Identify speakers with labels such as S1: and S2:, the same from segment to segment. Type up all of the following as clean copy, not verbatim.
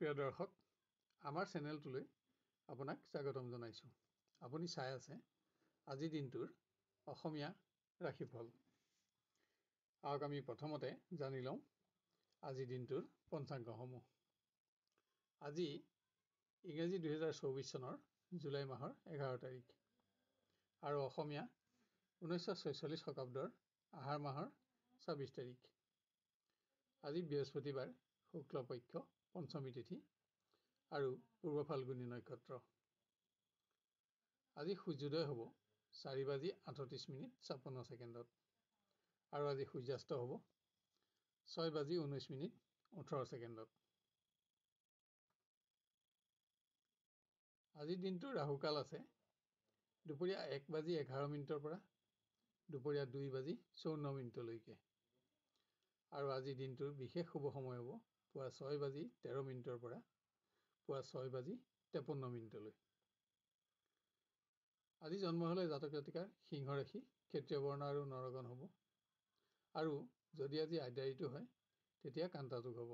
S1: প্ৰিয় দৰ্শক, আমাৰ চেনেলটোলৈ আপোনাক স্বাগতম জনাইছোঁ। আপুনি চাই আছে আজিৰ দিনটোৰ অসমীয়া ৰাশিফল। আহক আমি প্ৰথমতে জানি লওঁ আজিৰ দিনটোৰ পঞ্চাংগসমূহ। আজি ইংৰাজী 2024 চনৰ জুলাই মাহৰ 11 তাৰিখ আৰু অসমীয়া 1946 শকাব্দৰ আহাৰ মাহৰ 26 তাৰিখ। আজি বৃহস্পতিবাৰ, শুক্লপক্ষ, পঞ্চমী তিথি আৰু পূৰ্ব ফাল্গুনী নক্ষত্ৰ। আজি সূৰ্যোদয় হ'ব 4:38:56 আৰু আজি সূৰ্যাস্ত হ'ব 6:19:18। আজিৰ দিনটো ৰাহুকাল আছে দুপৰীয়া 1:11 পৰা দুপৰীয়া 2:54 আৰু আজিৰ দিনটোৰ বিশেষ শুভ সময় হ'ব পুৱা 6:13 পৰা পুৱা 6:53। আজি জন্ম হ'লে জাতক জাতিকাৰ সিংহ ৰাশি, ক্ষত্ৰিয় বৰ্ণ আৰু নৰগণ হ'ব আৰু যদি আজি আদ্যায়িটো হয় তেতিয়া কান্তা যোগ হ'ব।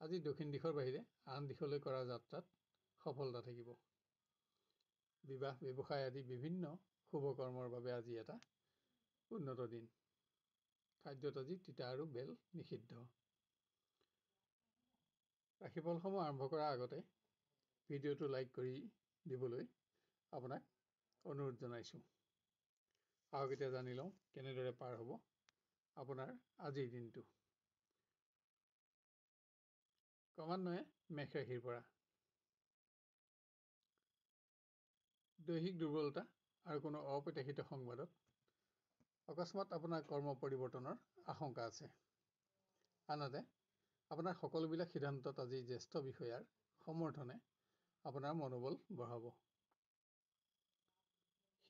S1: আজি দক্ষিণ দিশৰ বাহিৰে আন দিশলৈ কৰা যাত্ৰাত সফলতা থাকিব। বিবাহ, ব্যৱসায় আদি বিভিন্ন শুভ কৰ্মৰ বাবে আজি এটা উন্নত দিন। খাদ্যত আজি তিতা আৰু বেল নিষিদ্ধ। ৰাশিফলসমূহ আৰম্ভ কৰাৰ আগতে ভিডিঅ'টো লাইক কৰি দিবলৈ আপোনাক অনুৰোধ জনাইছোঁ। আহক এতিয়া জানি লওঁ কেনেদৰে পাৰ হ'ব আপোনাৰ আজিৰ দিনটো। ক্ৰমান্বয়ে মেষ ৰাশিৰ পৰা দৈহিক দুৰ্বলতা আৰু কোনো অপ্ৰত্যাশিত সংবাদত অকস্মাত আপোনাৰ কৰ্ম পৰিৱৰ্তনৰ আশংকা আছে। আনহাতে আপোনাৰ সকলোবিলাক সিদ্ধান্তত আজি জ্যেষ্ঠ বিষয়াৰ সমৰ্থনে আপোনাৰ মনোবল বঢ়াব।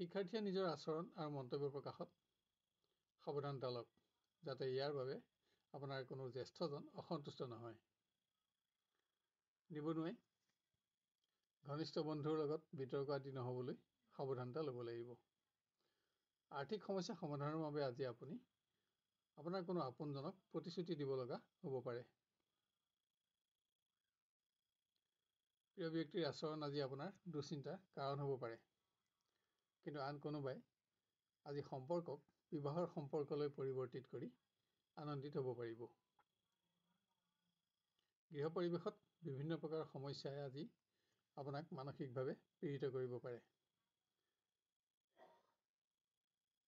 S1: শিক্ষাৰ্থীয়ে নিজৰ আচৰণ আৰু মন্তব্য প্ৰকাশত সাৱধানতা লওক, যাতে ইয়াৰ বাবে আপোনাৰ কোনো জ্যেষ্ঠজন অসন্তুষ্ট নহয়। নিবনুৱাই ঘনিষ্ঠ বন্ধুৰ লগত বিতৰ্ক আদি নহ'বলৈ সাৱধানতা ল'ব লাগিব। আৰ্থিক সমস্যা সমাধানৰ বাবে আজি আপুনি আপোনাৰ কোনো আপোনজনক প্ৰতিশ্ৰুতি দিব লগা হ'ব পাৰে। প্ৰিয় ব্যক্তিৰ আচৰণ আজি আপোনাৰ দুশ্চিন্তাৰ কাৰণ হ'ব পাৰে, কিন্তু আন কোনোবাই আজি সম্পৰ্কক বিবাহৰ সম্পৰ্কলৈ পৰিৱৰ্তিত কৰি আনন্দিত হ'ব পাৰিব। গৃহ পৰিৱেশত বিভিন্ন প্ৰকাৰৰ সমস্যাই আজি আপোনাক মানসিকভাৱে পীড়িত কৰিব পাৰে।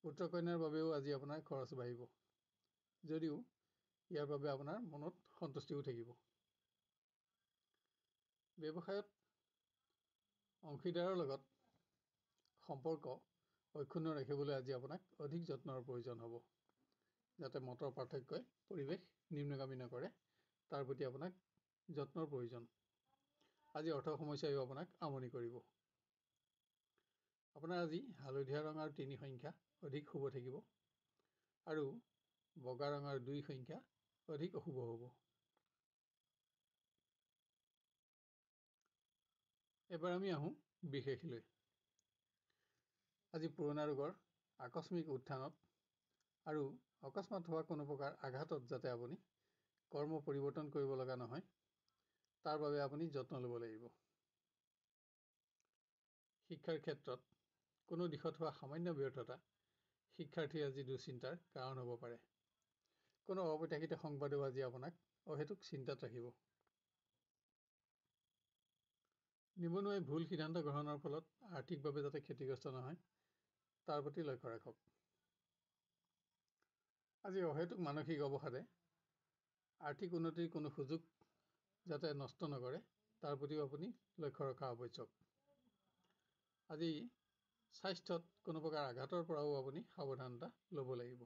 S1: পুত্ৰ কন্যাৰ বাবেও আজি আপোনাৰ খৰচ বাঢ়িব, যদিও ইয়াৰ বাবে আপোনাৰ মনত সন্তুষ্টিও থাকিব। ব্যৱসায়ত অংশীদাৰৰ লগত সম্পৰ্ক অক্ষুণ্ণ ৰাখিবলৈ আজি আপোনাক অধিক যত্নৰ প্ৰয়োজন হ'ব, যাতে মতৰ পাৰ্থক্যই পৰিৱেশ নিম্নগামী নকৰে তাৰ প্ৰতি আপোনাক যত্নৰ প্ৰয়োজন। আজি অৰ্থ সমস্যায়ো আপোনাক আমনি কৰিব। আপোনাৰ আজি হালধীয়া ৰং আৰু 3 সংখ্যা অধিক শুভ থাকিব আৰু বগা ৰং আৰু 2 সংখ্যা অধিক অশুভ হ'ব। এবাৰ আমি আহোঁ বিশেষলৈ। আজি পুৰণা ৰোগৰ আকস্মিক উত্থানত আৰু অকস্মাত হোৱা কোনো প্ৰকাৰ আঘাতত যাতে আপুনি কৰ্ম পৰিৱৰ্তন কৰিব লগা নহয়, তাৰ বাবে আপুনি যত্ন ল'ব লাগিব। শিক্ষাৰ ক্ষেত্ৰত কোনো দিশত হোৱা সামান্য ব্যৰ্থতা শিক্ষাৰ্থীৰ আজি দুশ্চিন্তাৰ কাৰণ হ'ব পাৰে। কোনো অপ্ৰত্যাশিত সংবাদেও আজি আপোনাক অহেতুক চিন্তাত ৰাখিব। নিবনুৱাই ভুল সিদ্ধান্ত গ্ৰহণৰ ফলত আৰ্থিকভাৱে যাতে ক্ষতিগ্ৰস্ত নহয় তাৰ প্ৰতি লক্ষ্য ৰাখক। আজি অহেতুক মানসিক অৱসাদে আৰ্থিক উন্নতিৰ কোনো সুযোগ যাতে নষ্ট নকৰে তাৰ প্ৰতিও আপুনি লক্ষ্য ৰখা আৱশ্যক। আজি স্বাস্থ্যত কোনো প্ৰকাৰ আঘাতৰ পৰাও আপুনি সাৱধানতা ল'ব লাগিব।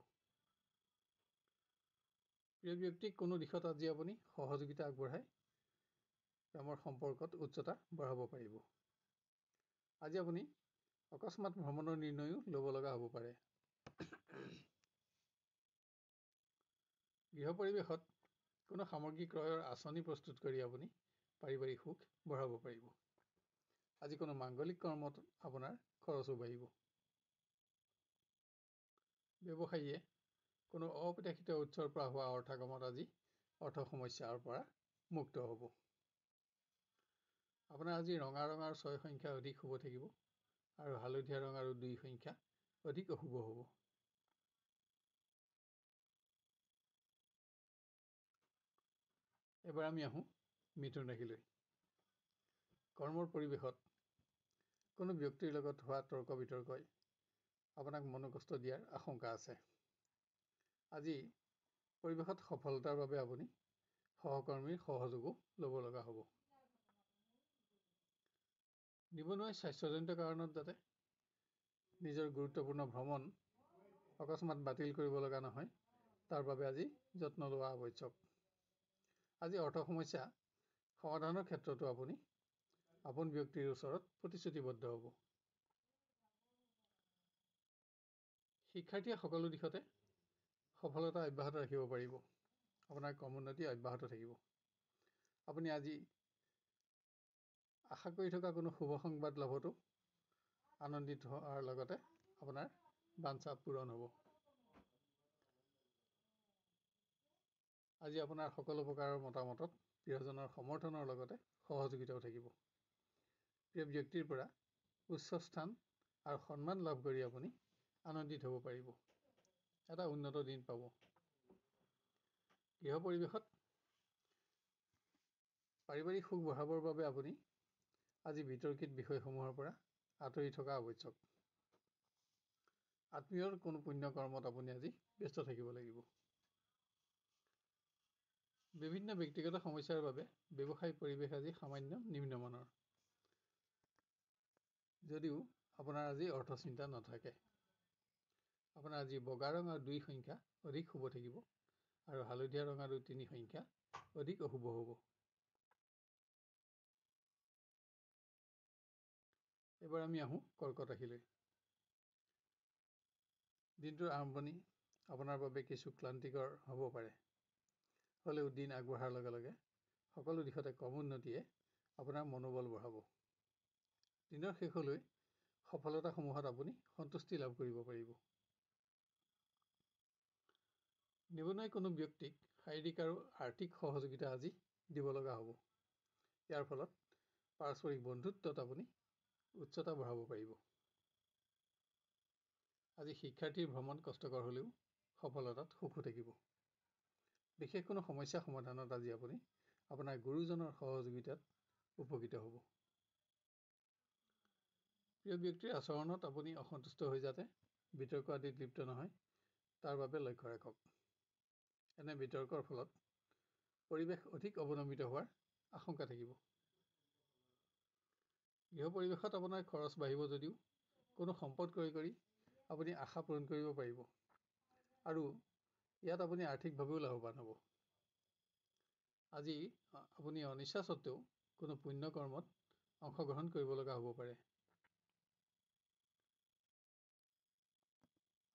S1: প্ৰিয় ব্যক্তিক কোনো দিশত আজি আপুনি সহযোগিতা আগবঢ়াই প্ৰেমৰ সম্পৰ্কত উচ্চতা বঢ়াব পাৰিব। আজি আপুনি অকস্মাত ভ্ৰমণৰ নিৰ্ণয়ো ল'ব লগা হ'ব পাৰে। গৃহ পৰিৱেশত কোনো সামগ্ৰী ক্ৰয়ৰ আঁচনি প্ৰস্তুত কৰি আপুনি পাৰিবাৰিক সুখ বঢ়াব পাৰিব। আজি কোনো মাংগলিক কৰ্মত আপোনাৰ খৰচো বাঢ়িব। ব্যৱসায়ীয়ে কোনো অপ্ৰত্যাশিত উৎসৰ পৰা হোৱা অৰ্থগমত আজি অৰ্থ সমস্যাৰ পৰা মুক্ত হ'ব। আপোনাৰ আজি ৰঙা ৰং আৰু 6 সংখ্যা অধিক শুভ থাকিব আৰু হালধীয়া ৰং আৰু 2 সংখ্যা অধিক অশুভ হ'ব। এবাৰ আমি আহোঁ মিথুন ৰাশিলৈ। কৰ্মৰ পৰিৱেশত কোনো ব্যক্তিৰ লগত হোৱা তৰ্ক বিতৰ্কই আপোনাক মনোকষ্ট দিয়াৰ আশংকা আছে। আজি পৰিৱেশত সফলতাৰ বাবে আপুনি সহকৰ্মীৰ সহযোগো ল'ব লগা হ'ব। নিবনুৱাই স্বাস্থ্যজনিত কাৰণত যাতে নিজৰ গুৰুত্বপূৰ্ণ ভ্ৰমণ অকস্মাত বাতিল কৰিব লগা নহয়, তাৰ বাবে আজি যত্ন লোৱা আৱশ্যক। আজি অৰ্থ সমস্যা সমাধানৰ ক্ষেত্ৰতো আপুনি আপোন ব্যক্তিৰ ওচৰত প্ৰতিশ্ৰুতিবদ্ধ হ'ব। শিক্ষাৰ্থীয়ে সকলো দিশতে সফলতা অব্যাহত ৰাখিব পাৰিব। আপোনাৰ কৰ্মোন্নতি অব্যাহত থাকিব। আপুনি আজি আশা কৰি থকা কোনো শুভ সংবাদ লাভতো আনন্দিত হোৱাৰ লগতে আপোনাৰ বাঞ্ছা পূৰণ হ'ব। আজি আপোনাৰ সকলো প্ৰকাৰৰ মতামতত প্ৰিয়জনৰ সমৰ্থনৰ লগতে সহযোগিতাও থাকিব। প্ৰিয় ব্যক্তিৰ পৰা উচ্চ স্থান আৰু সন্মান লাভ কৰি আপুনি আনন্দিত হ'ব পাৰিব। এটা উন্নত দিন পাব। গৃহ পৰিৱেশত পাৰিবাৰিক সুখ বঢ়াবৰ বাবে আপুনি আজি বিতৰ্কিত বিষয়সমূহৰ পৰা আঁতৰি থকা আৱশ্যক। আত্মীয়ৰ কোনো পুণ্য কৰ্মত আপুনি আজি ব্যস্ত থাকিব লাগিব। বিভিন্ন ব্যক্তিগত সমস্যাৰ বাবে ব্যৱসায়িক পৰিৱেশ আজি সামান্য নিম্নমানৰ। যদিও আপোনাৰ আজি অৰ্থ চিন্তা নাথাকে। আপোনাৰ আজি বগা ৰং আৰু 2 সংখ্যা অধিক শুভ থাকিব আৰু হালধীয়া ৰং আৰু 3 সংখ্যা অধিক অশুভ হ'ব। এবাৰ আমি আহোঁ কৰ্কট ৰাশিলৈ। দিনটোৰ আৰম্ভণি আপোনাৰ বাবে কিছু ক্লান্তিকৰ হ'ব পাৰে। হ'লেও দিন আগবঢ়াৰ লগে লগে সকলো দিশতে কৰ্মোন্নতিয়ে আপোনাৰ মনোবল বঢ়াব। দিনৰ শেষলৈ সফলতাসমূহত আপুনি সন্তুষ্টি লাভ কৰিব পাৰিব। নিবনুৱাই কোনো ব্যক্তিক শাৰীৰিক আৰু আৰ্থিক সহযোগিতা আজি দিব লগা হ'ব। ইয়াৰ ফলত পাৰস্পৰিক বন্ধুত্বত আপুনি উচ্চতা বঢ়াব পাৰিব। আজি শিক্ষাৰ্থীৰ ভ্ৰমণ কষ্টকৰ হ'লেও সফলতাত সুখো থাকিব। বিশেষ কোনো সমস্যা সমাধানত আজি আপুনি আপোনাৰ গুৰুজনৰ সহযোগিতাত উপকৃত হ'ব। প্ৰিয় ব্যক্তিৰ আচৰণত আপুনি অসন্তুষ্ট হৈ যাতে বিতৰ্ক আদিত লিপ্ত নহয়, তাৰ বাবে লক্ষ্য ৰাখক। এনে বিতৰ্কৰ ফলত পৰিৱেশ অধিক অৱনমিত হোৱাৰ আশংকা থাকিব। গৃহ পৰিৱেশত আপোনাৰ খৰচ বাঢ়িব যদিও কোনো সম্পদ ক্ৰয় কৰি আপুনি আশা পূৰণ কৰিব পাৰিব আৰু ইয়াত আপুনি আৰ্থিকভাৱেও লাভৱান হ'ব। আজি আপুনি অনিচ্ছা সত্ত্বেও কোনো পুণ্য কৰ্মত অংশগ্ৰহণ কৰিব লগা হ'ব পাৰে।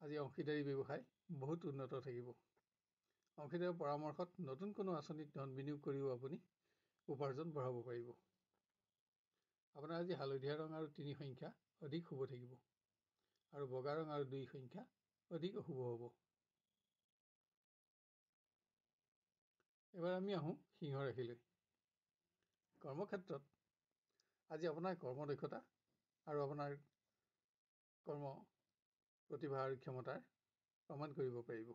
S1: আজি অংশীদাৰী ব্যৱসায় বহুত উন্নত থাকিব। অংশীদাৰৰ পৰামৰ্শত নতুন কোনো আঁচনিত ধন বিনিয়োগ কৰিও আপুনি উপাৰ্জন বঢ়াব পাৰিব। আপোনাৰ আজি হালধীয়া ৰং আৰু 3 সংখ্যা অধিক শুভ থাকিব আৰু বগা ৰং আৰু 2 সংখ্যা অধিক অশুভ হ'ব। এবাৰ আমি আহোঁ সিংহ ৰাশিলৈ। কৰ্মক্ষেত্ৰত আজি আপোনাৰ কৰ্মদক্ষতা আৰু আপোনাৰ কৰ্ম প্ৰতিভা আৰু ক্ষমতাৰ প্ৰমাণ কৰিব পাৰিব।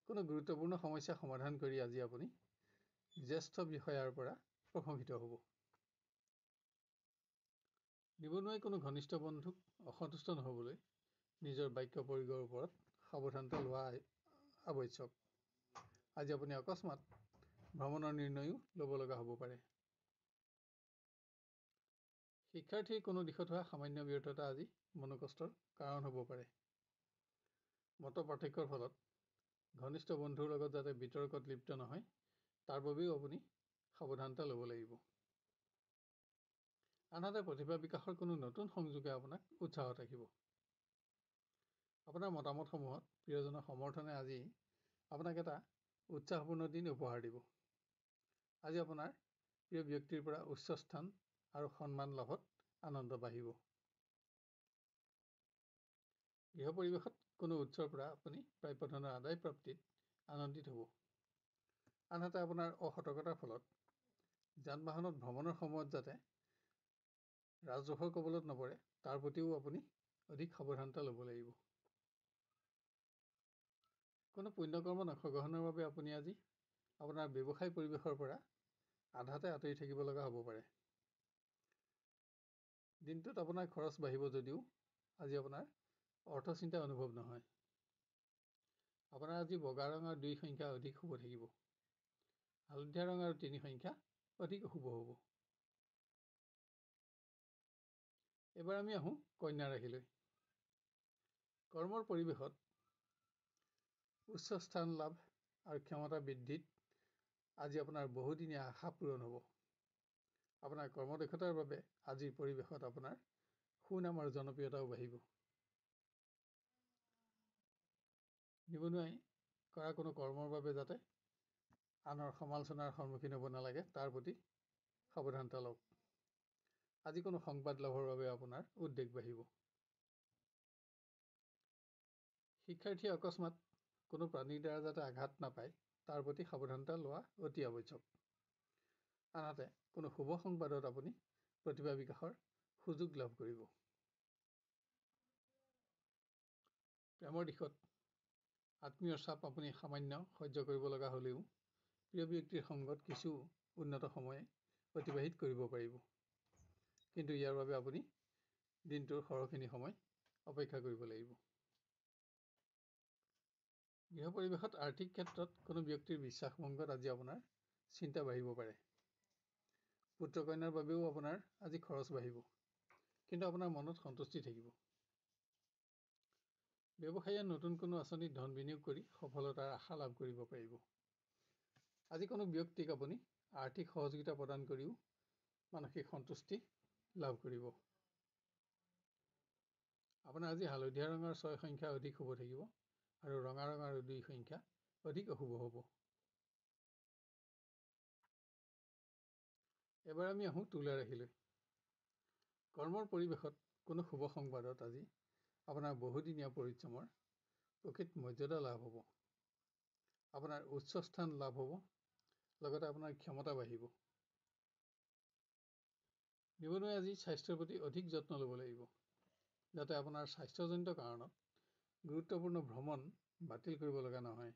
S1: কোনো গুৰুত্বপূৰ্ণ সমস্যা সমাধান কৰি আজি আপুনি জ্যেষ্ঠ বিষয়াৰ পৰা প্ৰশংসিত হ'ব। নিবনুৱাই কোনো ঘনিষ্ঠ বন্ধুক অসন্তুষ্ট নহ'বলৈ নিজৰ বাক্য প্ৰয়োগৰ ওপৰত সাৱধানতা লোৱা আৱশ্যক। আজি আপুনি অকস্মাত ভ্ৰমণৰ নিৰ্ণয়ো ল'ব লগা হ'ব পাৰে। শিক্ষাৰ্থীৰ কোনো দিশত হোৱা সামান্য ব্যৰ্থতা আজি মনোকষ্টৰ কাৰণ হ'ব পাৰে। মত পাৰ্থক্যৰ ফলত ঘনিষ্ঠ বন্ধুৰ লগত যাতে বিতৰ্কত লিপ্ত নহয়, তাৰ বাবেও আপুনি সাৱধানতা ল'ব লাগিব। আনহাতে প্ৰতিভা বিকাশৰ কোনো নতুন সংযোগে আপোনাক উৎসাহত ৰাখিব। আপোনাৰ মতামতসমূহত প্ৰিয়জনৰ সমৰ্থনে আজি আপোনাক এটা উৎসাহপূৰ্ণ দিন উপহাৰ দিব। আজি আপোনাৰ প্ৰিয় ব্যক্তিৰ পৰা উচ্চ স্থান আৰু সন্মান লাভত আনন্দ বাঢ়িব। গৃহ পৰিৱেশত কোনো উৎসৰ পৰা আপুনি প্ৰাপ্য ধনৰ আদায় প্ৰাপ্তিত আনন্দিত হ'ব। আনহাতে আপোনাৰ অসতৰ্কতাৰ ফলত যান বাহনত ভ্ৰমণৰ সময়ত যাতে ৰাজহৰ কবলত নপৰে তাৰ প্ৰতিও আপুনি অধিক সাৱধানতা ল'ব লাগিব। কোনো পুণ্যকৰ্মত অংশগ্ৰহণৰ বাবে আপুনি আজি আপোনাৰ ব্যৱসায় পৰিৱেশৰ পৰা আধাতে আঁতৰি থাকিব লগা হ'ব পাৰে। দিনটোত আপোনাৰ খৰচ বাঢ়িব যদিও আজি আপোনাৰ অৰ্থচিন্তা অনুভৱ নহয়। আপোনাৰ আজি বগা ৰং আৰু 2 সংখ্যা অধিক শুভ থাকিব। হালধীয়া ৰং আৰু 3 সংখ্যা অধিক অশুভ হ'ব। এবাৰ আমি আহোঁ কন্যা ৰাশিলৈ। কৰ্মৰ পৰিৱেশত উচ্চ স্থান লাভ আৰু ক্ষমতা বৃদ্ধিত আজি আপোনাৰ বহুদিনীয়া আশা পূৰণ হ'ব। আপোনাৰ কৰ্মদক্ষতাৰ বাবে আজিৰ পৰিৱেশত আপোনাৰ সুনাম আৰু জনপ্ৰিয়তাও বাঢ়িব। নিবনুৱাই কৰা কোনো কৰ্মৰ বাবে যাতে আনৰ সমালোচনাৰ সন্মুখীন হ'ব নালাগে তাৰ প্ৰতি সাৱধানতা লওক। আজি কোনো সংবাদ লাভৰ বাবে আপোনাৰ উদ্বেগ বাঢ়িব। শিক্ষাৰ্থীয়ে অকস্মাত কোনো প্ৰাণীৰ দ্বাৰা যাতে আঘাত নাপায় তাৰ প্ৰতি সাৱধানতা লোৱা অতি আৱশ্যক। আনহাতে কোনো শুভ সংবাদত আপুনি প্ৰতিভা বিকাশৰ সুযোগ লাভ কৰিব। প্ৰেমৰ দিশত আত্মীয়ৰ চাপ আপুনি সামান্য সহ্য কৰিব লগা হ'লেও প্ৰিয় ব্যক্তিৰ সংগত কিছু উন্নত সময় অতিবাহিত কৰিব পাৰিব। কিন্তু ইয়াৰ বাবে আপুনি দিনটোৰ সৰহখিনি সময় অপেক্ষা কৰিব লাগিব। গৃহ পৰিৱেশত আৰ্থিক ক্ষেত্ৰত কোনো ব্যক্তিৰ বিশ্বাসভংগত আজি আপোনাৰ চিন্তা বাঢ়িব পাৰে। পুত্ৰ কন্যাৰ বাবেও আপোনাৰ আজি খৰচ বাঢ়িব, কিন্তু আপোনাৰ মনত সন্তুষ্টি থাকিব। ব্যৱসায়ীয়ে নতুন কোনো আঁচনিত ধন বিনিয়োগ কৰি সফলতাৰ আশা লাভ কৰিব পাৰিব। আজি কোনো ব্যক্তিক আপুনি আৰ্থিক সহযোগিতা প্ৰদান কৰিও মানসিক সন্তুষ্টি লাভ কৰিব। আপোনাৰ আজি হালধীয়া ৰঙৰ 6 সংখ্যা অধিক শুভ থাকিব আৰু ৰঙা ৰং আৰু 2 সংখ্যা অধিক অশুভ হ'ব। এবাৰ আমি আহোঁ তুলা ৰাশিলৈ। কৰ্মৰ পৰিৱেশত কোনো শুভ সংবাদত আজি আপোনাৰ বহুদিনীয়া পৰিশ্ৰমৰ প্ৰকৃত মৰ্যাদা লাভ হ'ব। আপোনাৰ উচ্চ স্থান লাভ হ'ব, লগতে আপোনাৰ ক্ষমতা বাঢ়িব। নিবনুৱাই আজি স্বাস্থ্যৰ প্ৰতি অধিক যত্ন ল'ব লাগিব, যাতে আপোনাৰ স্বাস্থ্যজনিত কাৰণত গুৰুত্বপূৰ্ণ ভ্ৰমণ বাতিল কৰিব লগা নহয়।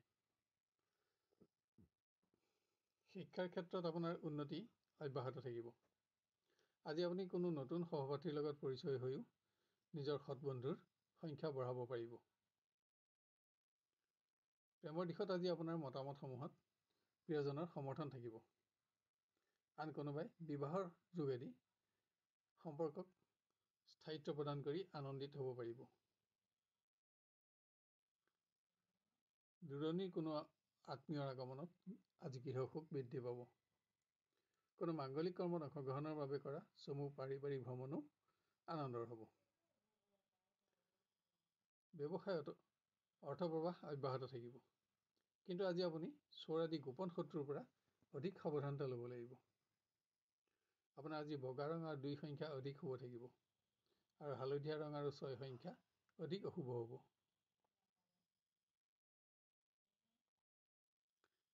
S1: শিক্ষাৰ ক্ষেত্ৰত আপোনাৰ উন্নতি অব্যাহত থাকিব। আজি আপুনি কোনো নতুন সহপাঠীৰ লগত পৰিচয় হৈও নিজৰ সৎ বন্ধুৰ সংখ্যা বঢ়াব পাৰিব। প্ৰেমৰ দিশত আজি আপোনাৰ মতামতসমূহত প্ৰিয়জনৰ সমৰ্থন থাকিব। আন কোনোবাই বিবাহৰ যোগেদি সম্পৰ্কক স্থায়িত্ব প্ৰদান কৰি আনন্দিত হ'ব পাৰিব। দূৰণিৰ কোনো আত্মীয়ৰ আগমনত আজি গৃহ সুখ বৃদ্ধি পাব। কোনো মাংগলিক কৰ্মত অংশগ্ৰহণৰ বাবে কৰা চমু পাৰিবাৰিক ভ্ৰমণো আনন্দৰ হ'ব। ব্যৱসায়ত অৰ্থপ্ৰবাহ অব্যাহত থাকিব, কিন্তু আজি আপুনি চোৰ আদি গোপন শত্ৰুৰ পৰা অধিক সাৱধানতা ল'ব লাগিব। আপোনাৰ আজি বগা ৰং আৰু 2 সংখ্যা অধিক শুভ থাকিব আৰু হালধীয়া ৰং আৰু 6 সংখ্যা অধিক অশুভ হ'ব।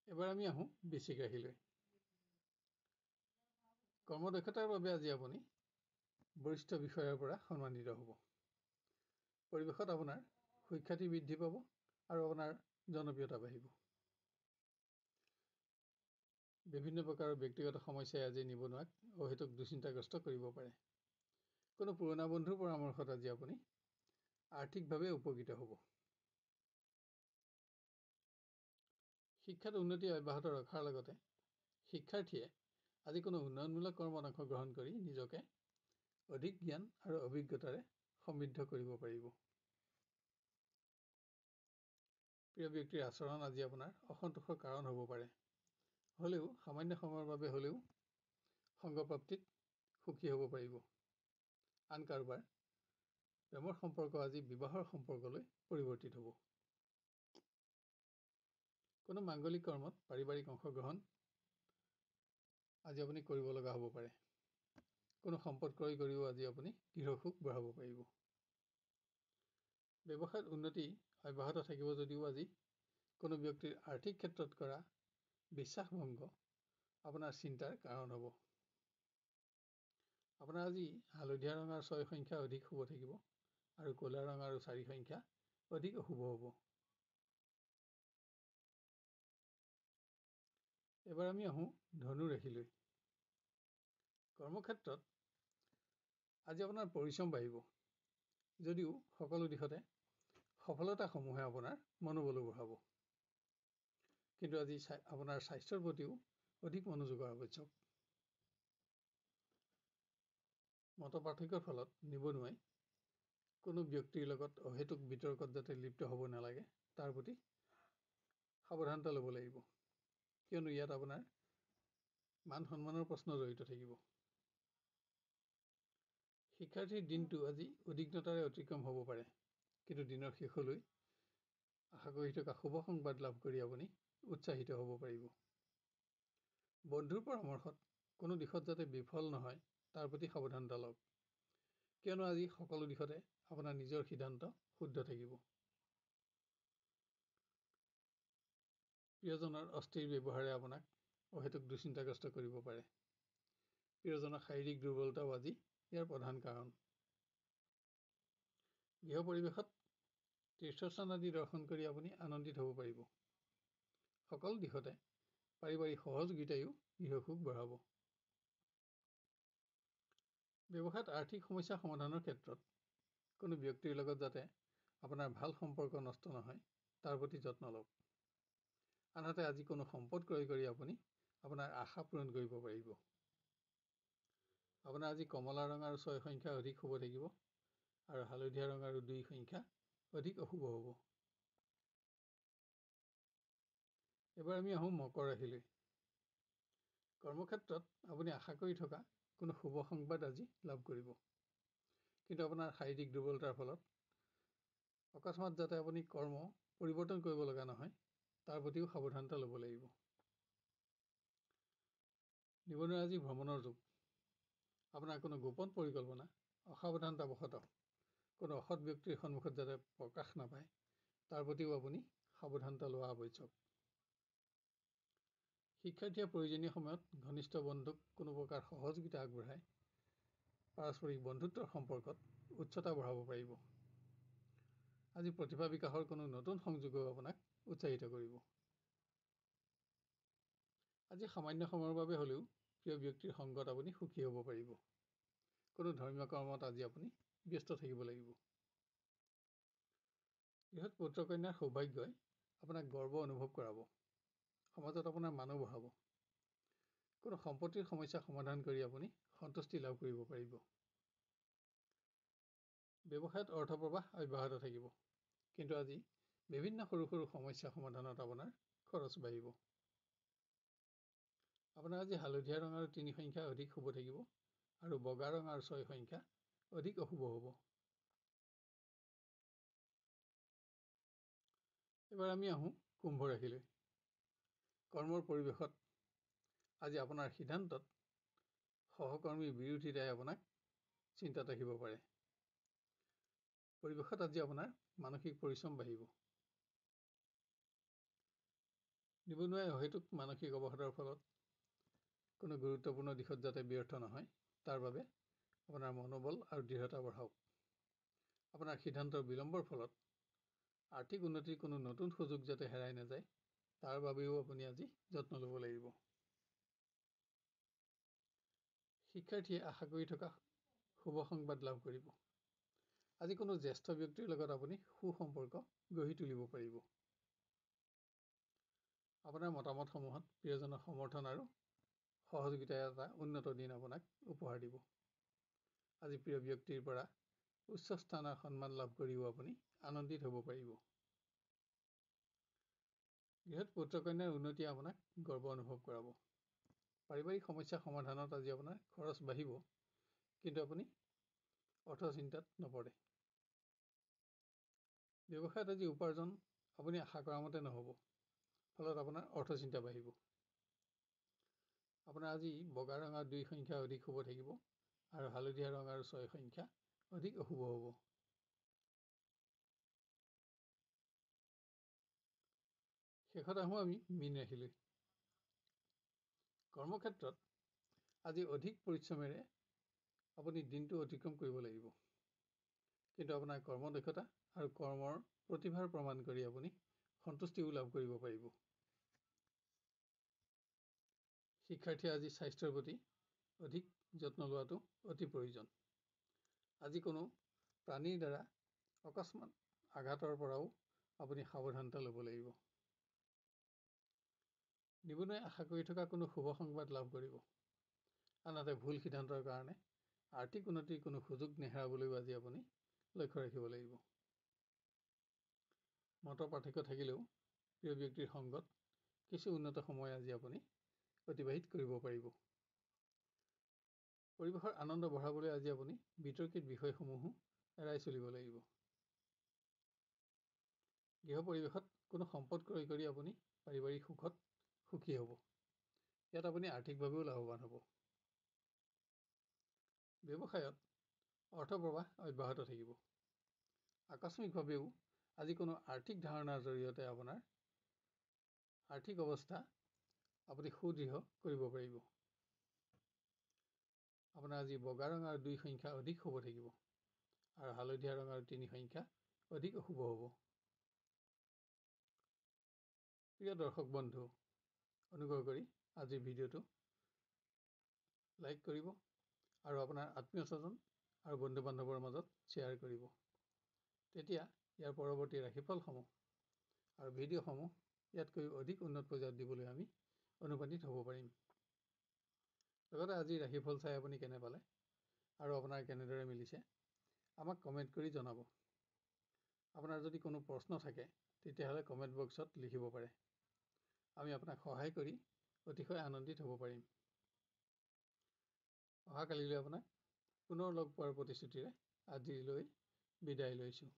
S1: এবাৰ আমি আহোঁ বৃশ্চিক ৰাশিলৈ। কৰ্মদক্ষতাৰ বাবে আজি আপুনি বৰিষ্ঠ বিষয়াৰ পৰা সন্মানিত হ'ব। পৰিৱেশত আপোনাৰ সুখ্যাতি বৃদ্ধি পাব আৰু আপোনাৰ জনপ্ৰিয়তা বাঢ়িব। বিভিন্ন প্ৰকাৰৰ ব্যক্তিগত সমস্যাই আজি নিবনুৱাক অহেতুক দুশ্চিন্তাগ্ৰস্ত কৰিব পাৰে। কোনো পুৰণা বন্ধুৰ পৰামৰ্শত আজি আপুনি আৰ্থিকভাৱে উপকৃত হ'ব। শিক্ষাত উন্নতি অব্যাহত ৰখাৰ লগতে শিক্ষাৰ্থীয়ে আজি কোনো উন্নয়নমূলক কৰ্মত অংশগ্ৰহণ কৰি নিজকে অধিক জ্ঞান আৰু অভিজ্ঞতাৰে সমৃদ্ধ কৰিব পাৰিব। প্ৰিয় ব্যক্তিৰ আচৰণ আজি আপোনাৰ অসন্তোষৰ কাৰণ হ'ব পাৰে, হ'লেও সামান্য সময়ৰ বাবে হ'লেও সংগপ্ৰাপ্তিত সুখী হ'ব পাৰিব। আন কাৰোবাৰ প্ৰেমৰ সম্পৰ্ক আজি বিবাহৰ সম্পৰ্কলৈ পৰিৱৰ্তিত হ'ব। কোনো মাংগলিক কৰ্মত পাৰিবাৰিক অংশগ্ৰহণ আজি আপুনি কৰিব লগা হ'ব পাৰে। কোনো সম্পদ ক্ৰয় কৰিও আজি আপুনি গৃহ সুখ বঢ়াব পাৰিব। ব্যৱসায়ত উন্নতি অব্যাহত থাকিব যদিও আজি কোনো ব্যক্তিৰ আৰ্থিক ক্ষেত্ৰত কৰা বিশ্বাসভংগ আপোনাৰ চিন্তাৰ কাৰণ হ'ব। আপোনাৰ আজি হালধীয়া ৰং আৰু 6 সংখ্যা অধিক শুভ থাকিব আৰু ক'লা ৰং আৰু 4 সংখ্যা অধিক অশুভ হ'ব। এবাৰ আমি আহোঁ ধনু ৰাশিলৈ। কৰ্মক্ষেত্ৰত আজি আপোনাৰ পৰিশ্ৰম বাঢ়িব, যদিও সকলো দিশতে সফলতাসমূহে আপোনাৰ মনোবল বঢ়াব। কিন্তু আজি আপোনাৰ স্বাস্থ্যৰ প্ৰতিও অধিক মনোযোগৰ আৱশ্যক। মতপাৰ্থক্যৰ ফলত নিবনুৱাই কোনো ব্যক্তিৰ লগত অহেতুক বিতৰ্কত যাতে লিপ্ত হ'ব নালাগে, তাৰ প্ৰতি সাৱধানতা ল'ব লাগিব, কিয়নো ইয়াত আপোনাৰ মান সন্মানৰ প্ৰশ্ন জড়িত থাকিব। শিক্ষাৰ্থীৰ দিনটো আজি উদ্বিগ্নতাৰে অতিক্ৰম হ'ব পাৰে, কিন্তু দিনৰ শেষলৈ আশা কৰি থকা শুভ সংবাদ লাভ কৰি আপুনি উৎসাহিত হ'ব পাৰিব। বন্ধুৰ পৰামৰ্শত কোনো দিশত যাতে বিফল নহয়, তাৰ প্ৰতি সাৱধানতা লওক, কিয়নো আজি সকলো দিশতে আপোনাৰ নিজৰ সিদ্ধান্ত শুদ্ধ থাকিব। প্ৰিয়জনৰ অস্থিৰ ব্যৱহাৰে আপোনাক অহেতুক দুশ্চিন্তাগ্ৰস্ত কৰিব পাৰে। প্ৰিয়জনৰ শাৰীৰিক দুৰ্বলতাও আজি ইয়াৰ প্ৰধান কাৰণ। গৃহ পৰিৱেশত তীৰ্থস্থান আদি দৰ্শন কৰি আপুনি আনন্দিত হ'ব পাৰিব। সকলো দিশতে পাৰিবাৰিক সহযোগিতায়ো গৃহসুখ বঢ়াব। ব্যৱসায়ত আৰ্থিক সমস্যা সমাধানৰ ক্ষেত্ৰত কোনো ব্যক্তিৰ লগত যাতে আপোনাৰ ভাল সম্পৰ্ক নষ্ট নহয়, তাৰ প্ৰতি যত্ন লওক। আনহাতে আজি কোনো সম্পদ ক্ৰয় কৰি আপুনি আপোনাৰ আশা পূৰণ কৰিব পাৰিব। আপোনাৰ আজি কমলা ৰং আৰু 6 সংখ্যা অধিক শুভ থাকিব আৰু হালধীয়া ৰং আৰু 2 সংখ্যা অধিক অশুভ হ'ব। এবাৰ আমি আহোঁ মকৰ ৰাশিলৈ। কৰ্মক্ষেত্ৰত আপুনি আশা কৰি থকা কোনো শুভ সংবাদ আজি লাভ কৰিব, কিন্তু আপোনাৰ শাৰীৰিক দুৰ্বলতাৰ ফলত অকস্মাত যাতে আপুনি কৰ্ম পৰিৱৰ্তন কৰিব লগা নহয়, তাৰ প্ৰতিও সাৱধানতা ল'ব লাগিব। নিবনুৱা আজি ভ্ৰমণৰ যুগ। আপোনাৰ কোনো গোপন পৰিকল্পনা অসাৱধানতাবশতঃ কোনো অসৎ ব্যক্তিৰ সন্মুখত যাতে প্ৰকাশ নাপায়, তাৰ প্ৰতিও আপুনি সাৱধানতা লোৱা আৱশ্যক। শিক্ষাৰ্থীয়ে প্ৰয়োজনীয় সময়ত ঘনিষ্ঠ বন্ধুক কোনো প্ৰকাৰ সহযোগিতা আগবঢ়াই পাৰস্পৰিক বন্ধুত্বৰ সম্পৰ্কত উচ্চতা বঢ়াব পাৰিব। আজি প্ৰতিভা বিকাশৰ কোনো নতুন সংযোগেও আপোনাক উৎসাহিত কৰিব। আজি সামান্য সময়ৰ বাবে হ'লেও প্ৰিয় ব্যক্তিৰ সংগত আপুনি সুখী হ'ব পাৰিব। কোনো ধৰ্মীয় কৰ্মত আজি আপুনি ব্যস্ত থাকিব লাগিব। গৃহত পুত্ৰ কন্যাৰ সৌভাগ্যই আপোনাক গৰ্ব অনুভৱ কৰাব। সমাজত আপোনাৰ মানুহ বঢ়াব। কোনো সম্পত্তিৰ সমস্যা সমাধান কৰি আপুনি সন্তুষ্টি লাভ কৰিব পাৰিব। ব্যৱসায়ত অৰ্থপ্ৰবাহ অব্যাহত থাকিব, কিন্তু আজি বিভিন্ন সৰু সৰু সমস্যা সমাধানত আপোনাৰ খৰচ বাঢ়িব। আপোনাৰ আজি হালধীয়া ৰং আৰু 3 সংখ্যা অধিক শুভ থাকিব আৰু বগা ৰং আৰু 6 সংখ্যা অধিক অশুভ হ'ব। এবাৰ আমি আহোঁ কুম্ভ ৰাশিলৈ। কৰ্মৰ পৰিৱেশত আজি আপোনাৰ সিদ্ধান্তত সহকৰ্মীৰ বিৰোধিতাই আপোনাক চিন্তাত ৰাখিব পাৰে। পৰিৱেশত আজি আপোনাৰ মানসিক পৰিশ্ৰম বাঢ়িব। নিবনুৱাই অহেতুক মানসিক অৱসাদৰ ফলত কোনো গুৰুত্বপূৰ্ণ দিশত যাতে ব্যৰ্থ নহয়, তাৰ বাবে আপোনাৰ মনোবল আৰু দৃঢ়তা বঢ়াওক। আপোনাৰ সিদ্ধান্তৰ বিলম্বৰ ফলত আৰ্থিক উন্নতিৰ কোনো নতুন সুযোগ যাতে হেৰাই নাযায়, তাৰ বাবেও আপুনি আজি যত্ন ল'ব লাগিব। শিক্ষাৰ্থীয়ে আশা কৰি থকা শুভ সংবাদ লাভ কৰিব। আজি কোনো জ্যেষ্ঠ ব্যক্তিৰ লগত আপুনি সুসম্পৰ্ক গঢ়ি তুলিব পাৰিব। আপোনাৰ মতামতসমূহত প্ৰিয়জনৰ সমৰ্থন আৰু সহযোগিতাই এটা উন্নত দিন আপোনাক উপহাৰ দিব। আজি প্ৰিয় ব্যক্তিৰ পৰা উচ্চ স্থানৰ সন্মান লাভ কৰিও আপুনি আনন্দিত হ'ব পাৰিব। গৃহত পুত্ৰ কন্যাৰ উন্নতিয়ে আপোনাক গৰ্ব অনুভৱ কৰাব। পাৰিবাৰিক সমস্যা সমাধানত আজি আপোনাৰ খৰচ বাঢ়িব, কিন্তু আপুনি অৰ্থ চিন্তাত নপৰে। ব্যৱসায়ত আজি উপাৰ্জন আপুনি আশা কৰা মতে নহ'ব, ফলত আপোনাৰ অৰ্থ চিন্তা বাঢ়িব। আপোনাৰ আজি বগা ৰং আৰু 2 সংখ্যা অধিক শুভ থাকিব আৰু হালধীয়া ৰং আৰু 6 সংখ্যা অধিক অশুভ হ'ব। শেষত আহোঁ আমি মীন ৰাশিলৈ। কৰ্মক্ষেত্ৰত আজি অধিক পৰিশ্ৰমেৰে আপুনি দিনটো অতিক্ৰম কৰিব লাগিব, কিন্তু আপোনাৰ কৰ্মদক্ষতা আৰু কৰ্মৰ প্ৰতিভাৰ প্ৰমাণ কৰি আপুনি সন্তুষ্টিও লাভ কৰিব পাৰিব। শিক্ষাৰ্থীয়ে আজি স্বাস্থ্যৰ প্ৰতি অধিক যত্ন লোৱাটো অতি প্ৰয়োজন। আজি কোনো প্ৰাণীৰ দ্বাৰা অকস্মাত আঘাতৰ পৰাও আপুনি সাৱধানতা ল'ব লাগিব। নিবনুৱাই আশা কৰি থকা কোনো শুভ সংবাদ লাভ কৰিব। আনহাতে ভুল সিদ্ধান্তৰ কাৰণে আৰ্থিক উন্নতিৰ কোনো সুযোগ নেহেৰাবলৈও আজি আপুনি লক্ষ্য ৰাখিব লাগিব। মতৰ পাৰ্থক্য থাকিলেও প্ৰিয় ব্যক্তিৰ সংগত কিছু উন্নত সময় আজি আপুনি অতিবাহিত কৰিব পাৰিব। পৰিৱেশৰ আনন্দ বঢ়াবলৈ আজি আপুনি বিতৰ্কিত বিষয়সমূহো এৰাই চলিব লাগিব। গৃহ পৰিৱেশত কোনো সম্পদ ক্ৰয় কৰি আপুনি পাৰিবাৰিক সুখত সুখী হ'ব। ইয়াত আপুনি আৰ্থিকভাৱেও লাভৱান হ'ব। ব্যৱসায়ত অৰ্থপ্ৰবাহ অব্যাহত থাকিব। আকস্মিকভাৱেও আজি কোনো আৰ্থিক ধাৰণাৰ জৰিয়তে আপোনাৰ আৰ্থিক অৱস্থা আপুনি সুদৃঢ় কৰিব পাৰিব। আপোনাৰ আজি বগা ৰং আৰু 2 সংখ্যা অধিক শুভ থাকিব আৰু হালধীয়া ৰং আৰু 3 সংখ্যা অধিক অশুভ হ'ব। প্ৰিয় দৰ্শক বন্ধু, অনুগ্ৰহ কৰি আজিৰ ভিডিঅ'টো লাইক কৰিব আৰু আপোনাৰ আত্মীয় স্বজন আৰু বন্ধু বান্ধৱৰ মাজত শ্বেয়াৰ কৰিব। তেতিয়া ইয়াৰ পৰৱৰ্তী ৰাশিফলসমূহ আৰু ভিডিঅ'সমূহ ইয়াতকৈ অধিক উন্নত পৰ্যায়ত দিবলৈ আমি অনুপ্ৰাণিত হ'ব পাৰিম। লগতে আজি ৰাশিফল চাই আপুনি কেনে পালে আৰু আপোনাৰ কেনেদৰে মিলিছে আমাক কমেণ্ট কৰি জনাব। আপোনাৰ যদি কোনো প্ৰশ্ন থাকে তেতিয়াহ'লে কমেণ্ট বক্সত লিখিব পাৰে। আমি আপোনাক সহায় কৰি অতিশয় আনন্দিত হ'ব পাৰিম। অহাকালিলৈ আপোনাক পুনৰ লগ পোৱাৰ প্ৰতিশ্ৰুতিৰে আজিলৈ বিদায় লৈছোঁ।